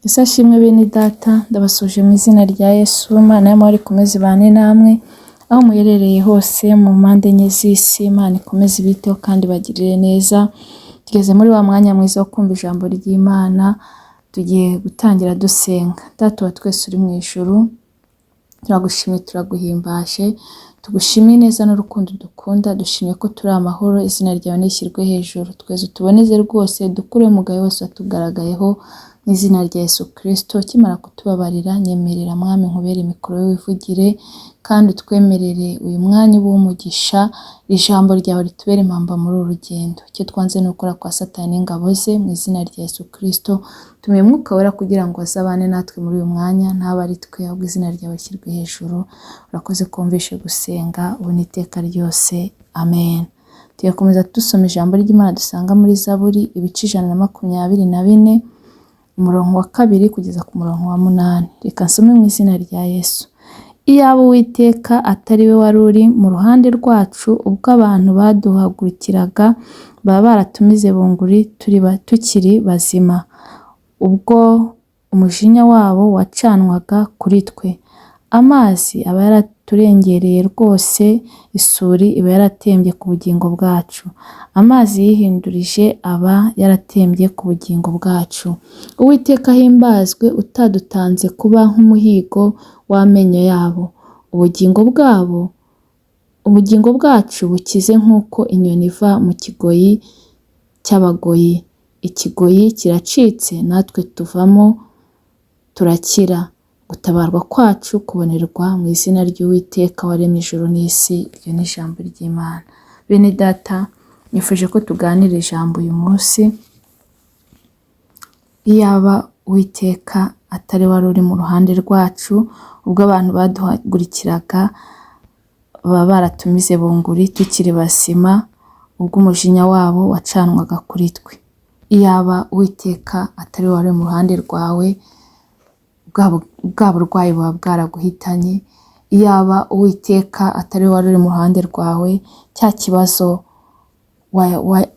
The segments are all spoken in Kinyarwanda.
Ese ashimwe bene data, ndabasuje mu izina rya Yesu. Imana y'amahoro ikomeze ibane namwe aho muherereye hose mu mpande enye z'isi. Imana ikomeze ibiteho kandi bagirire neza. Tugeze muri wa mwanya mwiza wo kumva ijambo ry'Imana. Tugiye gutangira dusenga. Data wa twese uri mu ijuru, turagushimye, turaguhimbaje, tugushimiye neza n'urukundo dukunda. Dushimye ko turi amahoro, izina ryawe nishyirwe hejuru. Twese utuboneze rwose, dukure umugayo wose watugaragayeho mu izina rya Yesu Kristo. Kimara kutubabarira, nyemerera mwami nkubere mikoro wivugire kandi utwemerere uyu mwanya w'umugisha. Ijambo ryawe ritubere impamba muri uru rugendo. Icyo twanze ni ukora kwa Satani n'ingabo ze, mu izina rya Yesu Kristo. Tumiye Mwuka Wera kugira ngo azabane natwe muri uyu mwanya, ntaba ari twe, ahubwo izina ryawe rishyirwe hejuru. Urakoze kumvishe gusenga ubu n'iteka ryose, amen. Tuyakomeza dusoma ijambo ry'Imana dusanga muri Zaburi ibice 124 umurongo wa 2 kugeza ku murongo wa 8. Reka nsome mu izina rya Yesu. Iyaba Uwiteka atari we wari uri mu ruhande rwacu, ubwo abantu baduhagurikiraga baba baratumize bunguri tukiri bazima, ubwo umujinya wabo wacanwaga kuri twe. Amazi aba yaraturengereye rwose, isuri iba yaratembye ku bugingo bwacu. Amazi yihindurije aba yaratembye ku bugingo bwacu. Uwiteka himbazwe, utadutanze kuba nk'umuhigo w'amenyo yabo. Ubugingo bwacu bukize nk'uko inyoni iva mu kigoyi cy'abagoyi. Ikigoyi kiracitse, natwe tuvamo turakira. Gutabarwa kwacu kubonerwa mu izina ry'Uwiteka waremye ijuru n'isi. Iryo ni ijambo ry'Imana. Bene data, nifuje ko tuganira ijambo uyu munsi. Iyaba Uwiteka atari wari uri mu ruhande rwacu, ubwo abantu baduhagurikiraga baba baratumize bunguri tukiri bazima, ubwo umujinya wabo wacanwaga kuri twe. Iyaba Uwiteka atari wari mu ruhande rwawe, bwa burwayi buba bwaraguhitanye. Iyaba Uwiteka atari wari uri mu ruhande rwawe, cya kibazo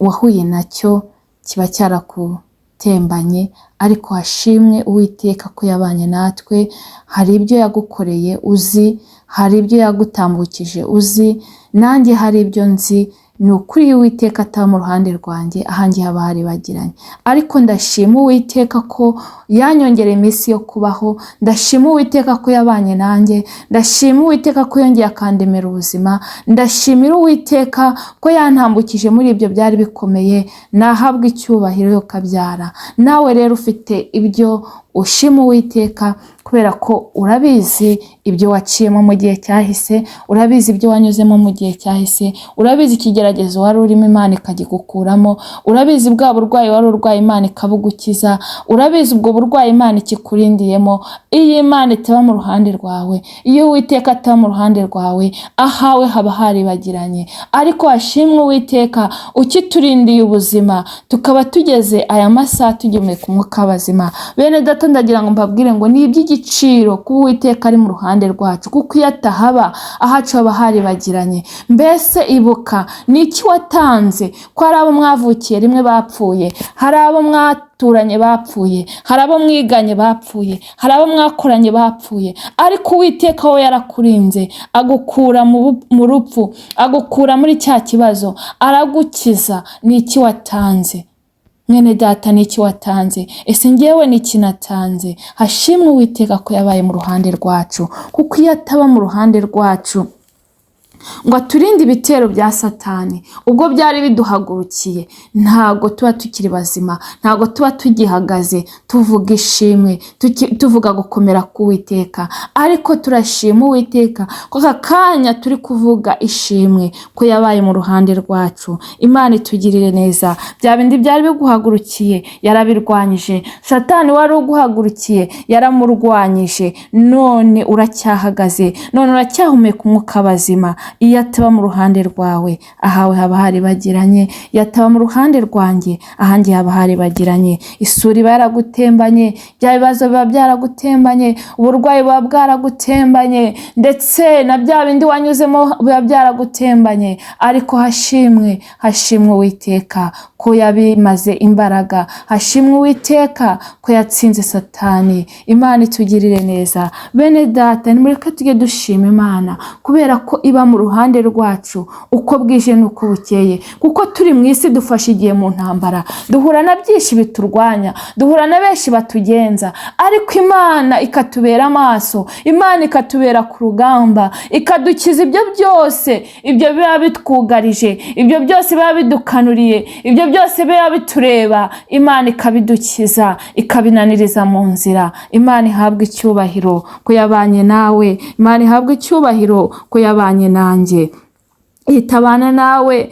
wahuye nacyo kiba cyarakutembanye. Ariko hashimwe Uwiteka ko yabanye natwe. Hari ibyo yagukoreye uzi, hari ibyo yagutambukije uzi, nanjye hari ibyo nzi. Ni ukuri Uwiteka ataba mu ruhande rwanjye, ahanjye haba hari bagiranye. Ariko ndashima Uwiteka ko yanyongereye iminsi yo kubaho. Ndashima Uwiteka ko yabanye nanjye. Ndashima Uwiteka ko yongeye akandemera ubuzima. Ndashimira Uwiteka ko yantambukije muri ibyo byari bikomeye. Nahabwa icyubahiro yo kabyara. Nawe rero ufite ibyo ushima Uwiteka, kubera ko urabizi ibyo waciyemo mu gihe cyahise, urabizi ibyo wanyuzemo mu gihe cyahise, urabizi ikigeragezo wari urimo Imana ikagikukuramo, urabizi bwa burwayi wari urwaye Imana ikabugukiza, urabizi ubwo burwayi Imana ikikurindiyemo. Iyo Imana itaba mu ruhande rwawe, iyo Uwiteka ataba mu ruhande rwawe, ahawe haba haribagiranye. Ariko hashimwe Uwiteka ukiturindiye ubuzima, tukaba tugeze aya masaha tugihumeka umwuka w'abazima. Bene data, ndagira ngo mbabwire ngo ni iby'igiciro kuba Uwiteka ari mu ruhande rwacu, kuko iyo atahaba ahacu haba haribagiranye. Mbese ibuka ni iki watanze? Ko hari abo mwavukiye rimwe bapfuye, hari abo mwaturanye bapfuye, hari abo mwiganye bapfuye, hari abo mwakoranye bapfuye. Ariko Uwiteka we yarakurinze, agukura mu rupfu, agukura muri cya kibazo, aragukiza. Ni iki watanze? Mwene data, ni iki watanze? Ese ngewe ni iki natanze? Hashimwe Uwiteka ko yabaye mu ruhande rwacu, kuko iyo ataba mu ruhande rwacu ngo aturinde ibitero bya Satani, ubwo byari biduhagurukiye, ntago tuba tukiri bazima, ntago tuba tugihagaze tuvuga ishimwe, tuvuga gukomera k'Uwiteka. Ariko turashima Uwiteka ko aka kanya turi kuvuga ishimwe ko yabaye mu ruhande rwacu. Imana itugirire neza. Bya bindi byari biguhagurukiye yarabirwanyije. Satani wari uguhagurukiye yaramurwanyije. None uracyahagaze, none uracyahumeka umwuka w'abazima. iyo ataba mu ruhande rwawe ahawe haba haribagiranye, iyo ataba mu ruhande rwanjye ahanjye haba haribagiranye. Isuri iba yaragutembanye, bya bibazo biba byaragutembanye, uburwayi buba bwaragutembanye, ndetse na bya bindi wanyuzemo biba byaragutembanye, ariko hashimwe Uwiteka ko yabimaze imbaraga, hashimwe Uwiteka ko yatsinze Satani. Imana itugirire neza. Bene data, nimureke tujye dushima Imana kubera ko iba mu ruhande rwacu uko bwije n'uko bukeye, kuko turi mu isi dufashe igihe mu ntambara, duhura na byinshi biturwanya, duhura na benshi batugenza, ariko Imana ikatubera amaso, Imana ikatubera ku rugamba, ikadukiza ibyo byose, ibyo biba bitwugarije, ibyo byose biba bidukanuriye, ibyo byose biba bitureba, Imana ikabidukiza, ikabinaniriza mu nzira. Imana ihabwe icyubahiro ko yabanye nawe, Imana ihabwe icyubahiro ko yabanye nanjye. Itabana nawe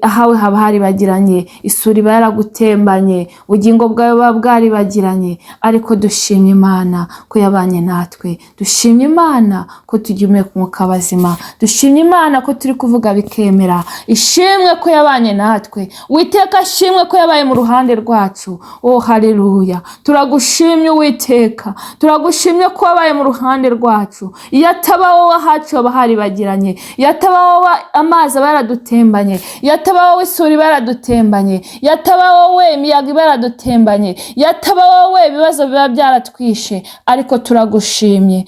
ahawe haba haribagiranye, isuri iba yaragutembanye, ubugingo bwawe buba bwaribagiranye, ariko dushimye Imana ko yabanye natwe, dushimye Imana ko tugihumeka umwuka w'abazima, dushimye Imana ko turi kuvuga bikemera, ishimwe ko yabanye natwe. Uwiteka ashimwe ko yabaye mu ruhande rwacu. Oh haleluya, turagushimye Uwiteka, turagushimye ko wabaye mu ruhande rwacu. Iyo ataba wowe ahacu haba haribagiranye, iyo ataba wowe amazi aba yaradutembanye, iyo ataba wowe isuri iba yaradutembanye, iyo ataba wowe imiyaga iba yaradutembanye, iyo ataba wowe ibibazo biba byaratwishe, ariko turagushimye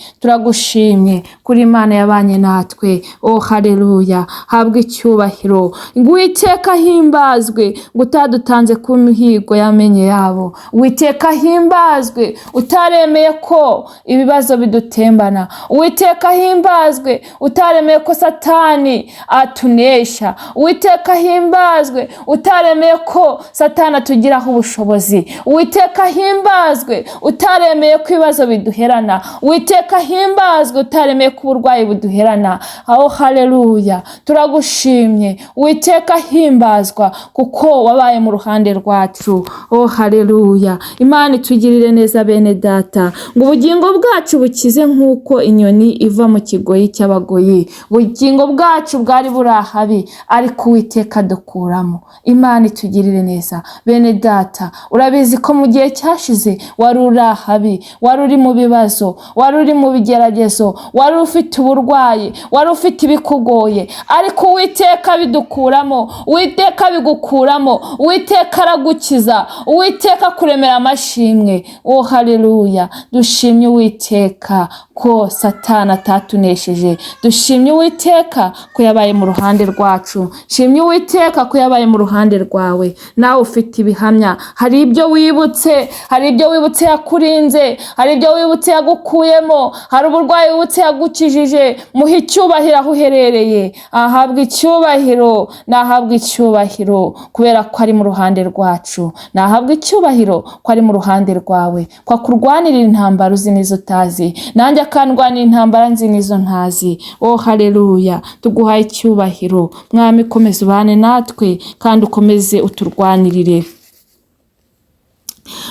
kuri Imana yabanye natwe. Oh haleluya, habwe icyubahiro. Uwiteka himbazwe utadutanze ku mihigo yamenye yabo, Uwiteka himbazwe utaremeye ko ibibazo bidutembana, Uwiteka himbazwe utaremeye ko Satani atunesha, Uwiteka himbazwe utaremeye ko Satani atugiraho ubushobozi, Uwiteka himbazwe utaremeye ko ibibazo biduherana, Uwiteka himbazwe utaremeye ko uburwayi buduherana. Oh haleluya, turagushimye Uwiteka himbazwa kuko wabaye mu ruhande rwacu. Oh haleluya, Imana itugirire neza bene data, ngo ubugingo bwacu bukize nk'uko inyoni iva mu kigoyi cy'abagoyi. Ubugingo bwacu bwari burahabi, ariko Uwiteka dukuramo. Imana itugirire neza bene data, urabizi ko mu gihe cyashize wari urahabi, wari uri mu bibazo, wari uri mu bigeragezo, wari ufite uburwayi, wari ufite ibikugoye, ariko Uwiteka bidukuramo, Uwiteka bigukuramo, Uwiteka aragukiza, Uwiteka kuremera amashimwe. Oh haleluya, dushimye Uwiteka ko Satani atatunesheje, dushimye Uwiteka ko yabaye mu ruhande rwacu, shimye Uwiteka ko yabaye mu ruhande rwawe. Nawe ufite ibihamya, hari ibyo wibutse, hari ibyo wibutse yakurinze, hari ibyo wibutse yagukuyemo, hari uburwayi wibutse yagukijije. Muhe icyubahiro aho uherereye, ahabwe icyubahiro, nahabwe icyubahiro kubera ko ari mu ruhande rwacu, nahabwe icyubahiro ko ari mu ruhande rwawe, ko akurwanira intambara uzi n'izo utazi, nanjye akandwanira intambara nzi n'izo ntazi. Oh haleluya, tuguhaye icyubahiro Mwami, komeza ubane natwe kandi ukomeze uturwanirire.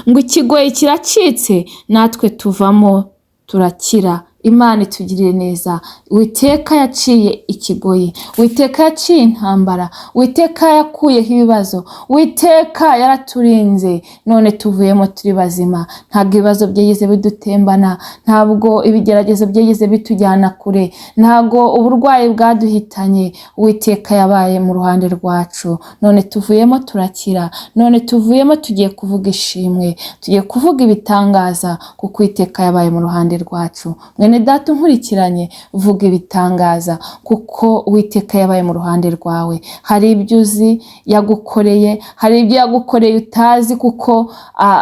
Ngo ikigoyi kiracitse natwe tuvamo turakira. Imana itugirire neza. Uwiteka yaciye ikigoyi, Uwiteka yaciye intambara, Uwiteka yakuyeho ibibazo, Uwiteka yaraturinze, none tuvuyemo turi bazima. Ntabwo ibibazo byigeze bidutembana, ntabwo ibigeragezo byigeze bitujyana kure, ntabwo uburwayi bwaduhitanye. Uwiteka yabaye mu ruhande rwacu, none tuvuyemo turakira, none tuvuyemo tugiye kuvuga ishimwe, tugiye kuvuga ibitangaza kuko Uwiteka yabaye mu ruhande rwacu. Mwene data unkurikiranye, vuga ibitangaza kuko Uwiteka yabaye mu ruhande rwawe. Hari ibyo uzi yagukoreye, hari ibyo yagukoreye utazi, kuko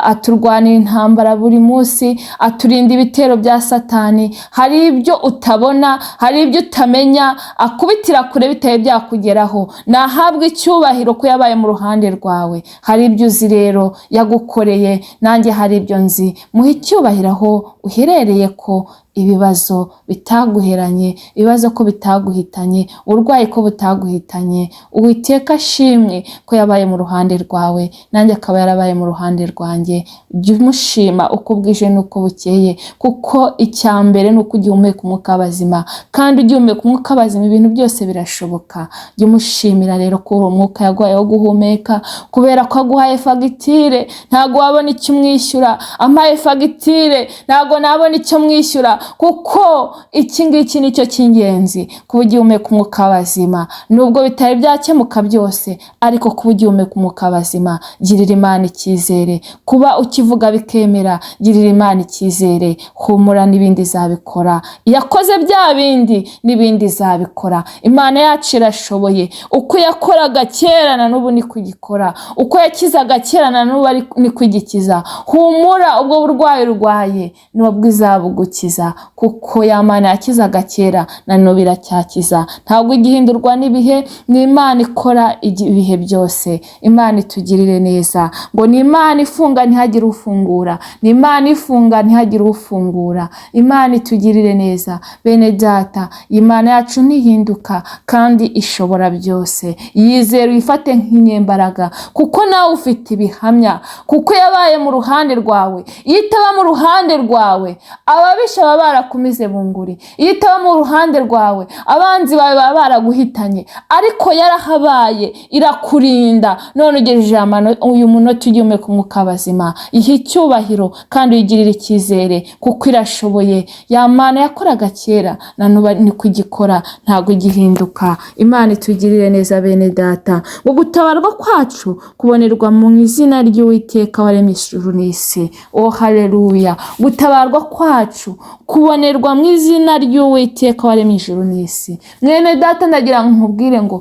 aturwanira intambara buri munsi, aturinda ibitero bya Satani. Hari ibyo utabona, hari ibyo utamenya, akubitira kure bitaye byakugeraho. Nahabwe icyubahiro ko yabaye mu ruhande rwawe. Hari ibyo uzi rero yagukoreye, nanjye hari ibyo nzi. Muhe icyubahiro aho uherereye ko ibibazo bitaguheranye, ibibazo ko bitaguhitanye, uburwayi ko butaguhitanye. Uwiteka ashimwe ko yabaye mu ruhande rwawe, nanjye akaba yarabaye mu ruhande rwanjye. Jya umushima uko bwije n'uko bukeye, kuko icya mbere ni uko ugihumeka umwuka w'abazima, kandi ugihumeka umwuka w'abazima ibintu byose birashoboka. Jya umushimira rero ko uwo mwuka yaguhaye wo guhumeka, kubera ko aguhaye fagitire ntago wabona icyo umwishyura. Ampaye fagitire ntago nabona icyo mwishyura, kuko iki ngiki nicyo cy'ingenzi, kuba ugihumeka umwuka w'abazima. Nubwo bitari byakemuka byose, ariko kuba ugihumeka umwuka w'abazima, girira Imana icyizere. Kuba ukivuga bikemera, girira Imana icyizere. Humura, n'ibindi izabikora. Yakoze bya bindi, n'ibindi izabikora. Imana yacu irashoboye. Uko yakoraga kera na n'ubu ni kugikora, uko yakizaga kera na n'ubu ni kugikiza. Humura, ubwo burwayi urwaye nubwo izabugukiza, kuko ya Mana yakizaga kera na n'ubu iracyakiza. Ntabwo igihindurwa n'ibihe, ni Imana ikora ibihe byose. Imana itugirire neza. Ngo ni Imana ifunga ntihagire ufungura, ni Imana ifunga ntihagire ufungura. Imana itugirire neza bene data. Imana yacu ntihinduka kandi ishobora byose. Yizere uyifate nk'inyembaraga, kuko nawe ufite ibihamya, kuko yabaye mu ruhande rwawe. Iyo itaba mu ruhande rwawe, ababisha baba barakumize bunguri. Iyo itaba mu ruhande rwawe, abanzi bawe baba baraguhitanye, ariko yarahabaye irakurinda. None ugejeje uyu munota ugihumeka umwuka w'abazima. Ihe icyubahiro kandi uyigirire icyizere, kuko irashoboye. Ya Mana yakoraga kera na n'ubu ni kugikora, ntabwo igihinduka. Imana itugirire neza bene data. Ngo gutabarwa kwacu kubonerwa mu izina ry'Uwiteka waremye ijuru n'isi. Oh haleluya. Gutabarwa kwacu kubonerwa mu izina ry'Uwiteka waremye ijuru n'isi. Mwene data, ndagira ngo nkubwire ngo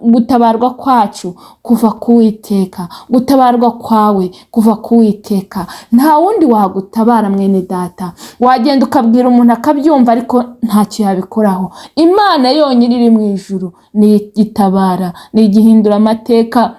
gutabarwa kwacu kuva ku Uwiteka, gutabarwa kwawe kuva ku Uwiteka. Nta wundi wagutabara mwene data. Wagenda ukabwira umuntu akabyumva, ariko ntacyo yabikoraho. Imana yonyine iri mu ijuru ni igitabara, ni igihindura amateka,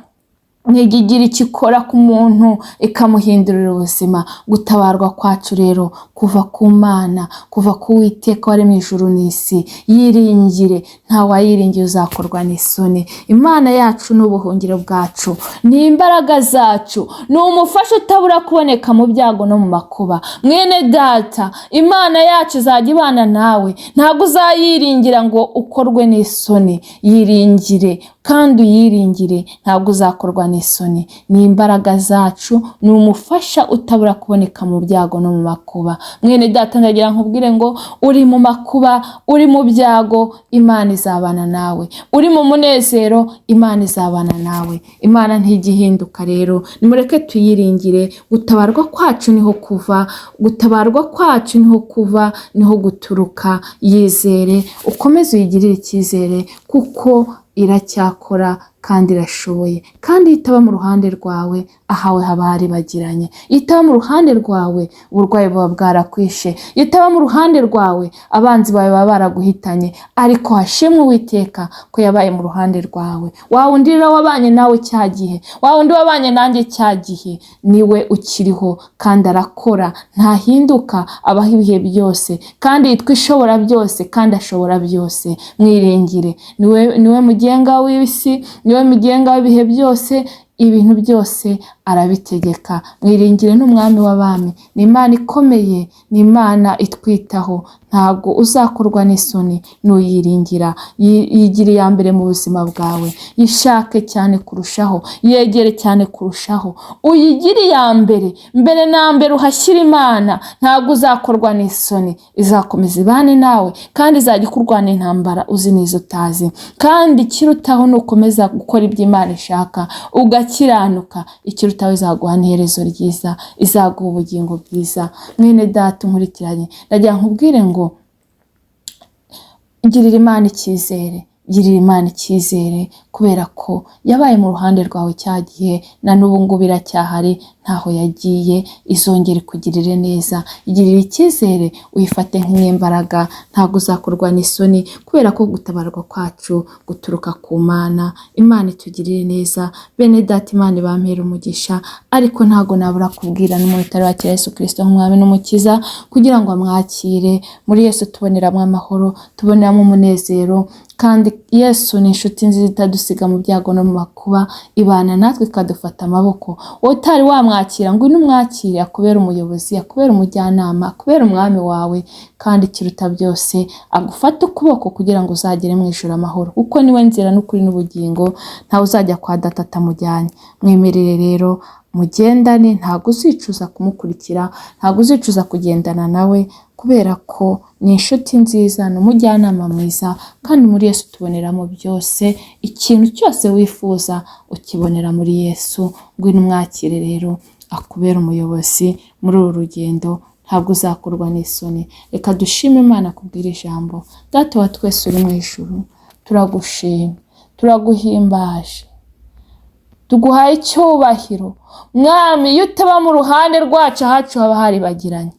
ntigigira ikikora ku muntu ikamuhindurira ubuzima. Gutabarwa kwacu rero kuva ku Mana, kuva ku Uwiteka waremye ijuru n'isi. Yiringire, nta wayiringiye uzakorwa n'isoni. Imana yacu ni ubuhungiro bwacu, ni imbaraga zacu, ni umufasha utabura kuboneka mu byago no mu makuba. Mwene data, Imana yacu izajya ibana nawe, ntabwo uzayiringira ngo ukorwe n'isoni. Yiringire kandi uyiringire, ntabwo uzakorwa n'isoni. Ni imbaraga zacu, ni umufasha utabura kuboneka mu byago no mu makuba. Mwene data, ndagira nkubwire ngo uri mu makuba, uri mu byago, Imana izabana nawe. Uri mu munezero, Imana izabana nawe. Imana ntigihinduka rero. Nimureke tuyiringire. Gutabarwa kwacu niho kuva, gutabarwa kwacu niho kuva, niho guturuka. Yizere, ukomeze uyigirire icyizere, kuko iracyakora kandi irashoboye. Kandi itaba mu ruhande rwawe, ahawe haba haribagiranye. Itaba mu ruhande rwawe, uburwayi buba bwarakwishe. Itaba mu ruhande rwawe, abanzi bawe baba baraguhitanye, ariko hashimwe Uwiteka ko yabaye mu ruhande rwawe. Wa wundi rero wabanye nawe cya gihe, wa wundi wabanye nanjye cya gihe, niwe ukiriho kandi arakora, ntahinduka, abaho ibihe byose, kandi yitwa ishobora byose kandi ashobora byose. Mwiringire, niwe mugenga w'isi, niwe mugenga w'ibihe byose. Ibintu byose arabitegeka. Mwiringire n'umwami w'abami. Ni Imana ikomeye, ni Imana itwitaho. Ntabwo uzakorwa n'isoni nuyiringira. Yigire iya mbere mu buzima bwawe, yishake cyane kurushaho, yegere cyane kurushaho, uyigire iya mbere. Mbere na mbere uhashyira Imana, ntabwo uzakorwa n'isoni. Izakomeza ibane nawe kandi izajya ikurwana intambara uzi n'izo utazi. Kandi ikirutaho nukomeza gukora ibyo Imana ishaka, ugakiranuka, ikirutaho izaguha n'iherezo ryiza, izaguha ubugingo bwiza. Mwene data unkurikiranye, ndagira nkubwire ngo girira Imana icyizere, girira Imana icyizere, kubera ko yabaye mu ruhande rwawe cyagiye na n'ubu ngubu iracyahari, ntaho yagiye, izongere kugirire neza. Igirira icyizere, uyifate nk'inyembaraga, ntabwo uzakorwa n'isoni, kubera ko gutabarwa kwacu guturuka ku Mana. Imana itugirire neza. Bene data, Imana ibampera umugisha, ariko ntabwo nabura kubwira n'umuntu utari wakira Yesu Kristo nk'umwami n'umukiza kugira ngo amwakire. Muri Yesu tuboneramo amahoro, tuboneramo umunezero, kandi Yesu ni inshuti nziza itadusiga mu byago no mu makuba, ibana natwe ikadufata amaboko. Wowe utari wamwakira, ngwino umwakire, akubera umuyobozi, akubera umujyanama, akubera umwami wawe, kandi ikiruta byose agufata ukuboko kugira ngo uzagere mu ijuru amahoro, kuko niwe nzira n'ukuri n'ubugingo, ntawe uzajya kwa data atamujyanye. Mwemerere rero mugendane, ntabwo uzicuza kumukurikira, ntabwo uzicuza kugendana nawe, kubera ko ni inshuti nziza, ni umujyanama mwiza, kandi muri Yesu tuboneramo byose. Ikintu cyose wifuza ukibonera muri Yesu. Ngwino umwakire rero, akubera umuyobozi muri uru rugendo, ntabwo uzakorwa n'isoni. Reka dushime Imana kubwira ijambo. Data wa twese uri mu ijuru, turagushima, turaguhimbaje, tuguhaye icyubahiro. Mwami, iyo utaba mu ruhande rwacu, ahacu haba haribagiranye,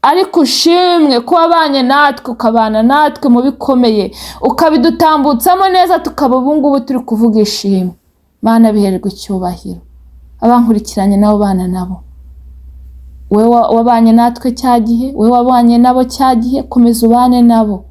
ariko ushimwe ko wabanye natwe, ukabana natwe mu bikomeye, ukabidutambutsamo neza, tukaba ubu ngubu turi kuvuga ishimwe. Mana, bihererwe icyubahiro. Abankurikiranye nabo bana nabo, wewe wabanye natwe cyagihe, wewe wabanye nabo cyagihe, komeza ubane nabo,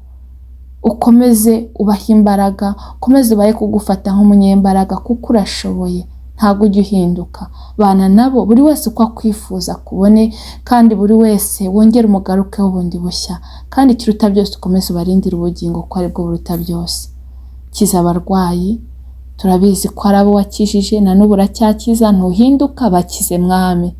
ukomeze ubahe imbaraga, ukomeze ubahe kugufata nk'umunyembaraga, kuko urashoboye, ntabwo ujya uhinduka. Bana nabo, buri wese uko akwifuza kubone, kandi buri wese wongere umugarukeho bundi bushya, kandi ikiruta byose ukomeze ubarindire ubugingo, ko ari bwo buruta byose. Kiza abarwayi, turabizi ko ari abo wakijije, na n'ubu uracyakiza, ntuhinduka. Bakize Mwami,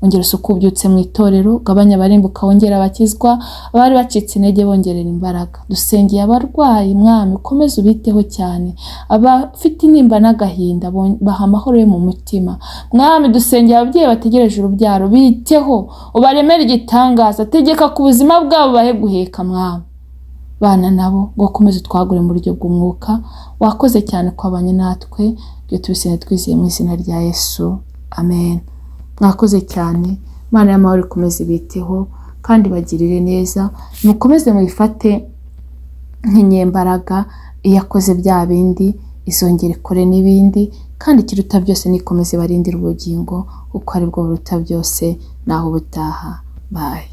ongera usuku ubyutse mu itorero, ugabanya abarimbuka, wongera abakizwa, abari bacitse intege bongerera imbaraga. Dusengeye abarwayi Mwami, ukomeze ubiteho cyane, abafite intimba n'agahinda baha amahoro yo mu mutima. Mwami, dusengeye ababyeyi bategereje urubyaro, biteho, ubaremere igitangaza, tegeka ku buzima bwabo bahe guheka Mwami. Bana nabo ngo ukomeze twagure mu buryo bw'umwuka. Wakoze cyane kwabanye natwe, byo tubisene twizeye mu izina rya Yesu, amen. Mwakoze cyane. Imana y'amahoro ikomeze ibiteho kandi bagirire neza. Mukomeze mubifate nk'inyembaraga, iyo akoze bya bindi izongera ikore n'ibindi, kandi ikiruta byose nikomeze barindira ubugingo, kuko ari bwo buruta byose. Naho ubutaha. Bye.